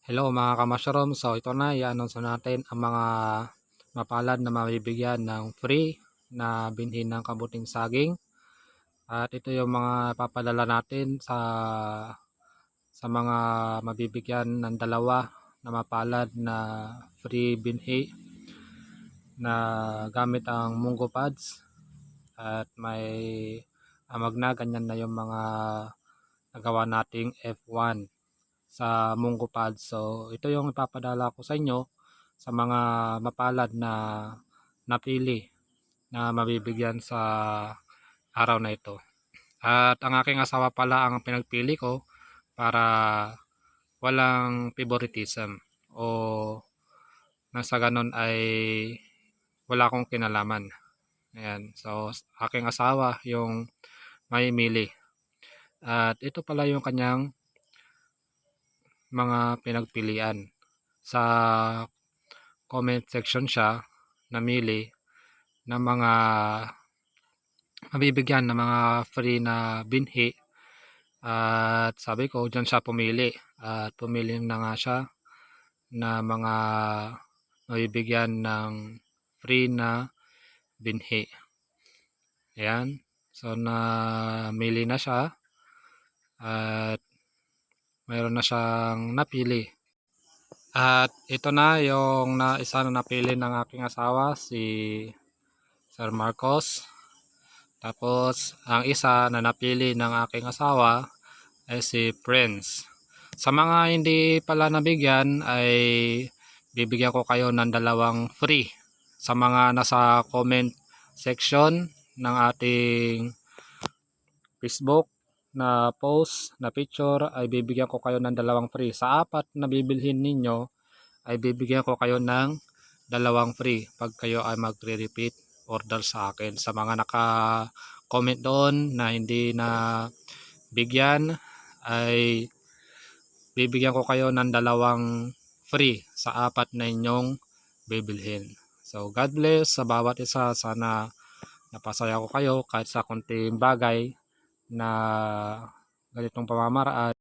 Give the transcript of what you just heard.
Hello mga ka-mushroom. So ito na, i-announce natin ang mga mapalad na mabibigyan ng free na binhi ng kabuting saging. At ito yung mga papadala natin sa mga mabibigyan ng dalawa na mapalad na free binhi na gamit ang Munggo Pads. At may amag na, ganyan na yung mga nagawa nating F1 sa Munggo Pads. So ito yung ipapadala ko sa inyo sa mga mapalad na napili na mabibigyan sa araw na ito. At ang aking asawa pala ang pinagpili ko para walang favoritism o nang sa ganon ay wala akong kinalaman. Ayan. So aking asawa yung mamimili. At ito pala yung kanyang mga pinagpilian. Sa comment section siya namili ng mga mabibigyan ng mga free na binhi at sabi ko dyan siya pumili at pumili na nga siya na mga mabibigyan ng free na binhi. Ayan. So namili na siya at mayroon na siyang napili. At ito na yung isa na napili ng aking asawa, si Sir Marcos. Tapos ang isa na napili ng aking asawa ay si Prince. Sa mga hindi pala nabigyan ay bibigyan ko kayo ng dalawang free. Sa mga nasa comment section ng ating Facebook na post na picture ay bibigyan ko kayo ng dalawang free. Sa apat na bibilhin ninyo ay bibigyan ko kayo ng dalawang free pag kayo ay magre-repeat order sa akin. Sa mga naka-comment doon na hindi na bigyan ay bibigyan ko kayo ng dalawang free sa apat na inyong bibilhin. So God bless sa bawat isa. Sana napasaya ko kayo kahit sa konting bagay na ganitong pamamaraan.